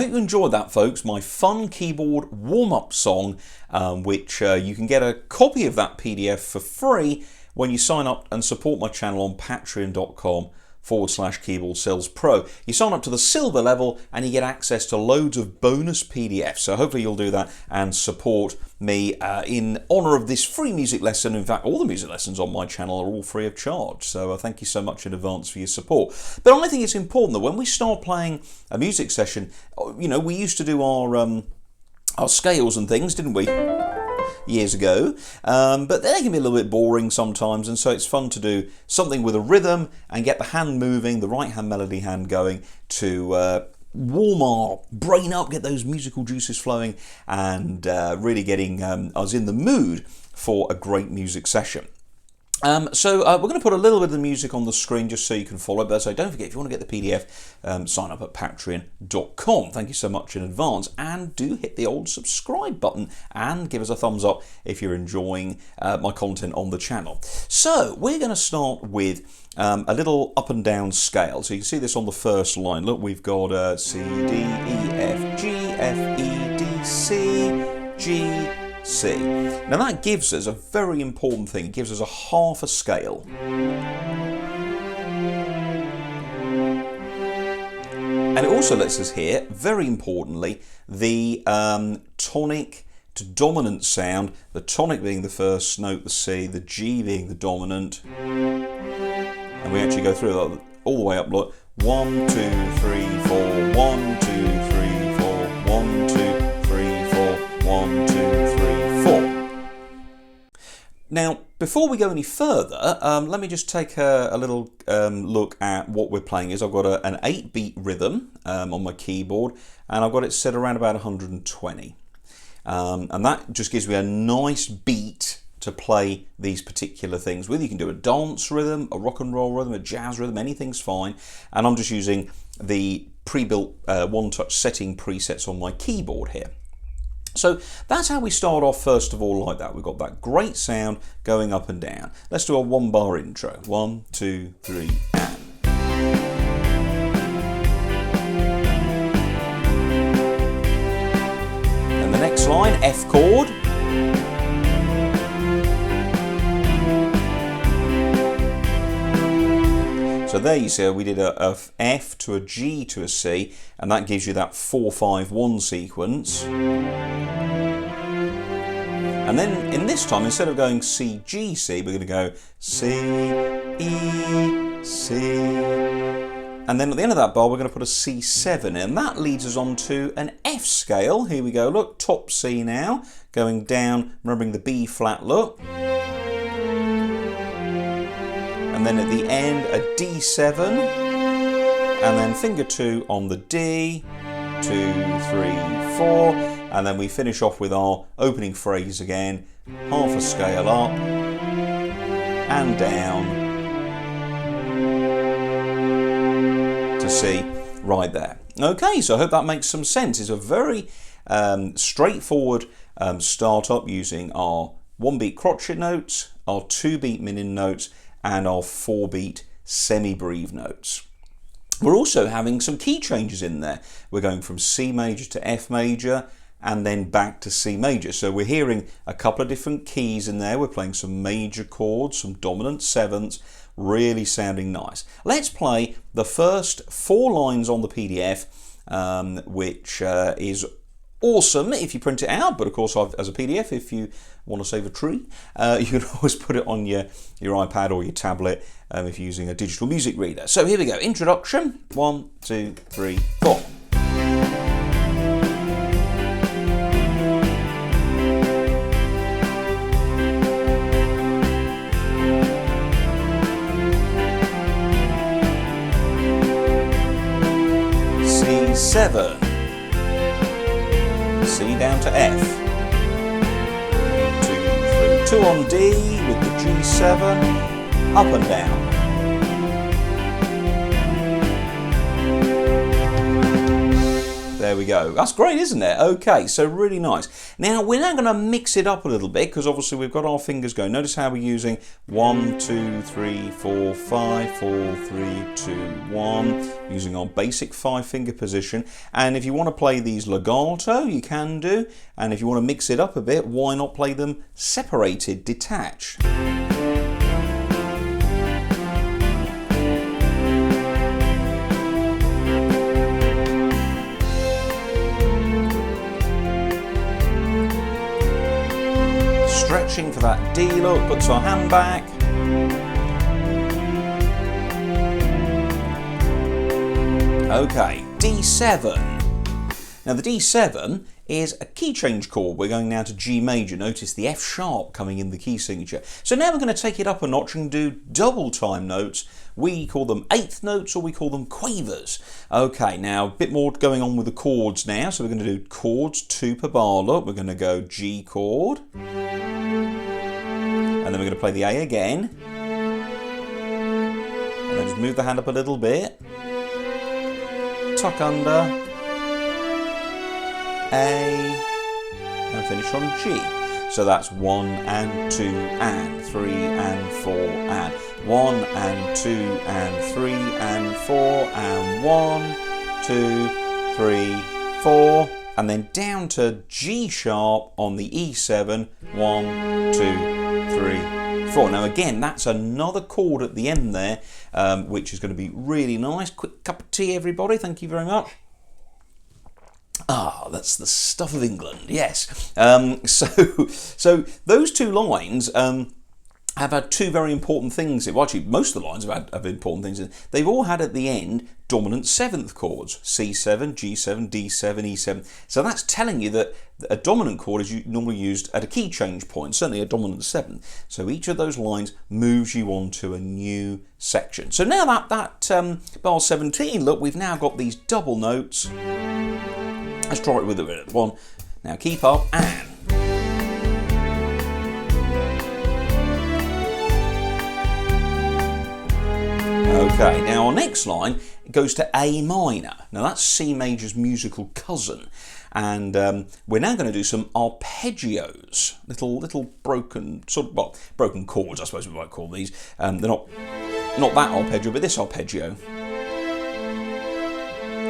hope you enjoyed that, folks, my fun keyboard warm-up song, which you can get a copy of that PDF for free when you sign up and support my channel on patreon.com/keyboard sales pro. You sign up to the silver level and you get access to loads of bonus PDFs. So hopefully you'll do that and support me in honour of this free music lesson. In fact, all the music lessons on my channel are all free of charge. So thank you so much in advance for your support. But I think it's important that when we start playing a music session, you know, we used to do our scales and things, didn't we? Years ago, but they can be a little bit boring sometimes, and so it's fun to do something with a rhythm and get the hand moving, the right hand melody hand going to warm our brain up, get those musical juices flowing, and really getting us in the mood for a great music session. So we're going to put a little bit of the music on the screen just so you can follow. But so don't forget, if you want to get the PDF, sign up at patreon.com. Thank you so much in advance, and do hit the old subscribe button and give us a thumbs up if you're enjoying my content on the channel. So we're going to start with a little up and down scale. So you can see this on the first line. Look, we've got C, D, E, F, G, F, E, D, C, G, C. Now that gives us a very important thing. It gives us a half a scale. And it also lets us hear, very importantly, the tonic to dominant sound, the tonic being the first note, the C, the G being the dominant. And we actually go through that all the way up. Look, 1, 2, 3, 4, 1, 2, 3, 4, 1, 2, 3, 4, 1, 2, 3, 4. Now, before we go any further, let me just take a little look at what we're playing. I've got an 8-beat rhythm on my keyboard, and I've got it set around about 120. And that just gives me a nice beat to play these particular things with. You can do a dance rhythm, a rock and roll rhythm, a jazz rhythm, anything's fine. And I'm just using the pre-built one-touch setting presets on my keyboard here. So that's how we start off, first of all, like that. We've got that great sound going up and down. Let's do a 1-bar intro. 1, 2, 3, and. And the next line, F chord. So there you see we did a F to a G to a C, and that gives you that 4-5-1 sequence. And then in this time, instead of going C, G, C, we're going to go C, E, C. And then at the end of that bar, we're going to put a C7 in, and that leads us on to an F scale. Here we go, look, top C now, going down, remembering the B flat, look. And then at the end, a D7, and then finger 2 on the D, 2, 3, 4, and then we finish off with our opening phrase again, half a scale up and down to C right there. Okay, so I hope that makes some sense. It's a very straightforward start-up using our 1-beat crotchet notes, our 2-beat minim notes, and our 4-beat semi-breve notes. We're also having some key changes in there. We're going from C major to F major and then back to C major. So we're hearing a couple of different keys in there. We're playing some major chords, some dominant sevenths, really sounding nice. Let's play the first 4 lines on the PDF, which is awesome if you print it out, but of course as a PDF, if you want to save a tree, you can always put it on your iPad or your tablet if you're using a digital music reader. So here we go, introduction, 1, 2, 3, 4. C7, C down to F, 2, 3, 2 on D with the G7, up and down. There we go. That's great, isn't it? Okay, so really nice. Now, we're now going to mix it up a little bit because obviously we've got our fingers going. Notice how we're using 1, 2, 3, 4, 5, 4, 3, 2, 1, using our basic 5-finger position. And if you want to play these legato, you can do. And if you want to mix it up a bit, why not play them separated, detached? Stretching for that D look, puts our hand back. Okay, D7. Now the D7 is a key change chord. We're going now to G major. Notice the F sharp coming in the key signature. So now we're going to take it up a notch and do double time notes. We call them eighth notes or we call them quavers. Okay, now a bit more going on with the chords now. So we're going to do chords 2 per bar. Look, we're going to go G chord. And then we're going to play the A again. And then just move the hand up a little bit. Tuck under. A. And finish on G. So that's 1 and 2 and 3 and 4 and 1 and 2 and 3 and 4 and 1, 2, 3, 4. And then down to G sharp on the E7, 1, 2, 3, 4. Now again, that's another chord at the end there, which is going to be really nice. Quick cup of tea, everybody. Thank you very much. Ah, that's the stuff of England. Yes. So those two lines have had two very important things. Well, actually, most of the lines have important things. They've all had at the end dominant seventh chords: C7, G7, D7, E7. So that's telling you that a dominant chord is normally used at a key change point, certainly a dominant seventh. So each of those lines moves you on to a new section. So now that bar 17, look, we've now got these double notes. Let's try it with it. One. Now keep up and. Okay, now our next line goes to A minor. Now that's C major's musical cousin. And we're now going to do some arpeggios, little broken, broken chords, I suppose we might call these. They're not that arpeggio, but this arpeggio.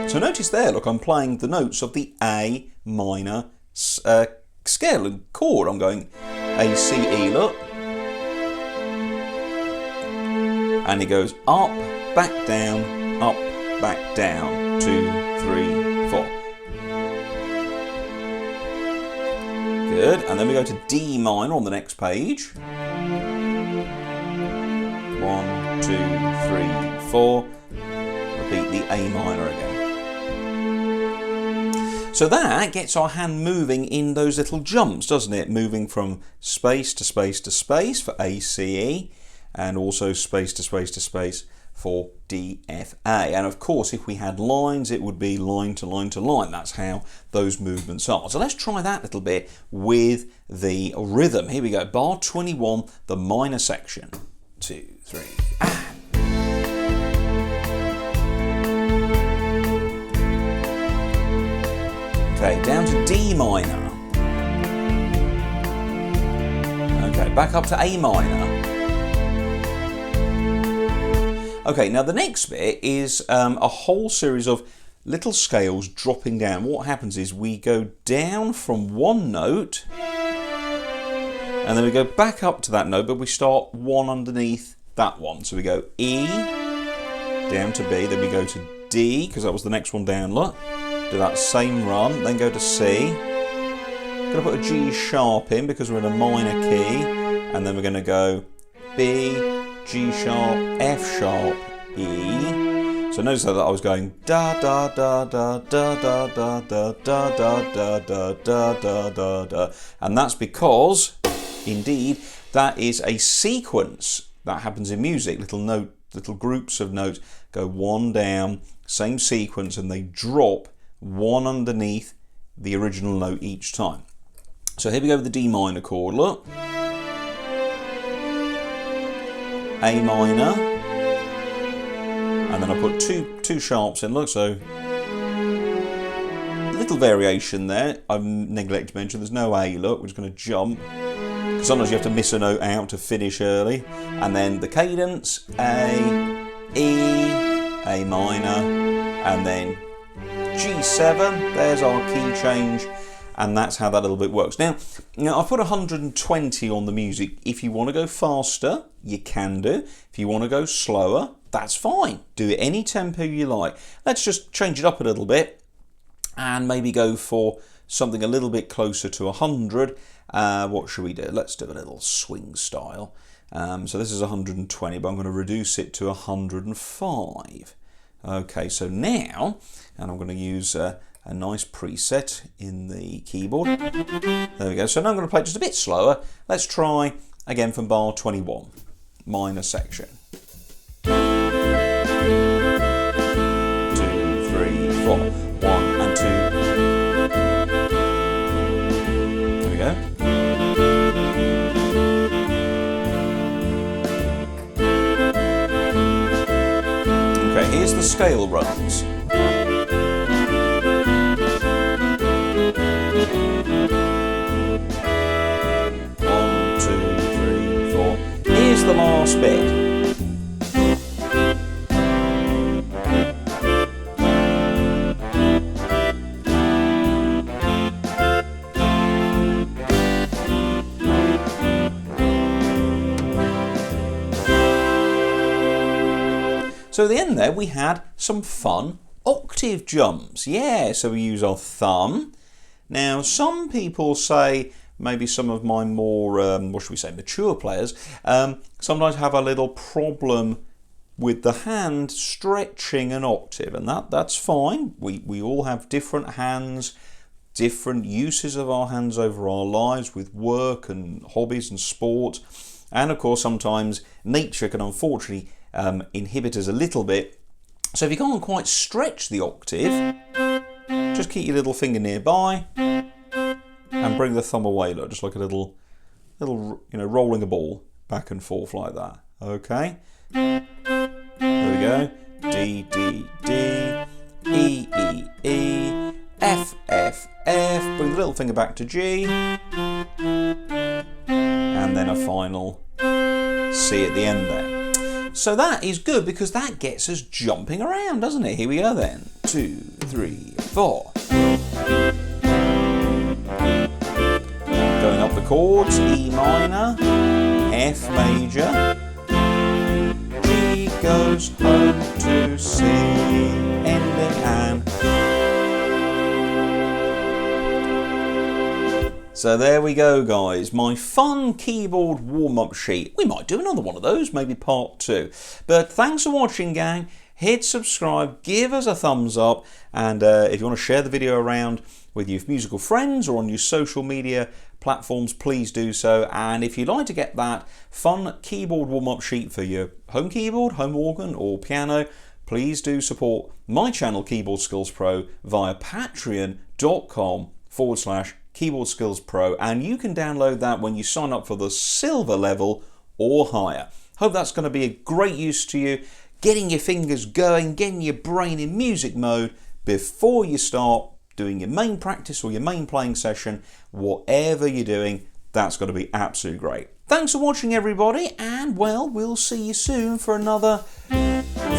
So notice there, look, I'm playing the notes of the A minor scale and chord. I'm going A, C, E, look. And it goes up, back, down, 2, 3, 4. Good, and then we go to D minor on the next page. 1, 2, 3, 4. Repeat the A minor again. So that gets our hand moving in those little jumps, doesn't it? Moving from space to space to space for A, C, E, and also space to space to space for D, F, A. And of course, if we had lines, it would be line to line to line. That's how those movements are. So let's try that a little bit with the rhythm. Here we go. Bar 21, the minor section. 2, 3, and. Okay, down to D minor. Okay, back up to A minor. Okay, now the next bit is a whole series of little scales dropping down. What happens is we go down from one note and then we go back up to that note, but we start one underneath that one. So we go E, down to B, then we go to D, because that was the next one down, look. Do that same run, then go to C. Going to put a G sharp in because we're in a minor key, and then we're going to go B, G sharp, F sharp, E. So notice that I was going da da da da da da da da da da da da da da da da, and that's because, indeed, that is a sequence that happens in music. Little groups of notes go one down, same sequence, and they drop one underneath the original note each time. So here we go with the D minor chord, look. A minor, and then I put two sharps in, look, so little variation there. I've neglected to mention there's no A, look, we're just going to jump. Sometimes you have to miss a note out to finish early. And then the cadence, A, E, A minor, and then G7. There's our key change. And that's how that little bit works. Now, I've put 120 on the music. If you want to go faster, you can do. If you want to go slower, that's fine. Do it any tempo you like. Let's just change it up a little bit and maybe go for something a little bit closer to 100. What should we do? Let's do a little swing style. So this is 120, but I'm going to reduce it to 105. Okay, so now, and I'm going to use a nice preset in the keyboard. There we go. So now I'm going to play just a bit slower. Let's try again from bar 21, minor section. 2, 3, 4, 1 and 2. There we go. Okay, here's the scale runs. Here's the last bit. So at the end there we had some fun octave jumps. Yeah, so we use our thumb. Now some people say, maybe some of my more, what should we say, mature players, sometimes have a little problem with the hand stretching an octave, and that's fine. We all have different hands, different uses of our hands over our lives with work and hobbies and sport, and of course sometimes nature can unfortunately inhibit us a little bit. So if you can't quite stretch the octave, just keep your little finger nearby and bring the thumb away, look, just like a little, rolling a ball back and forth like that. Okay. There we go. D, D, D, E, E, E, F, F, F. Bring the little finger back to G. And then a final C at the end there. So that is good because that gets us jumping around, doesn't it? Here we go then. 2, 3, 4. Going up the chords, E minor, F major, G goes home to C, ending and... So there we go guys, my fun keyboard warm-up sheet. We might do another one of those, maybe part 2. But thanks for watching gang, hit subscribe, give us a thumbs up, and if you want to share the video around with your musical friends or on your social media platforms, please do so. And if you'd like to get that fun keyboard warm-up sheet for your home keyboard, home organ or piano, please do support my channel Keyboard Skills Pro via patreon.com/Keyboard Skills Pro, and you can download that when you sign up for the silver level or higher. Hope that's going to be a great use to you, getting your fingers going, getting your brain in music mode before you start doing your main practice or your main playing session. Whatever you're doing, that's got to be absolutely great. Thanks for watching everybody, and well, we'll see you soon for another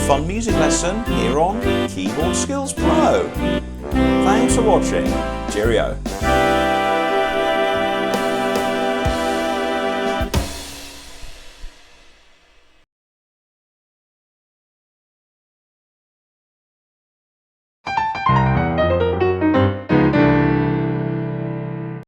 fun music lesson here on Keyboard Skills Pro. Thanks for watching. Cheerio.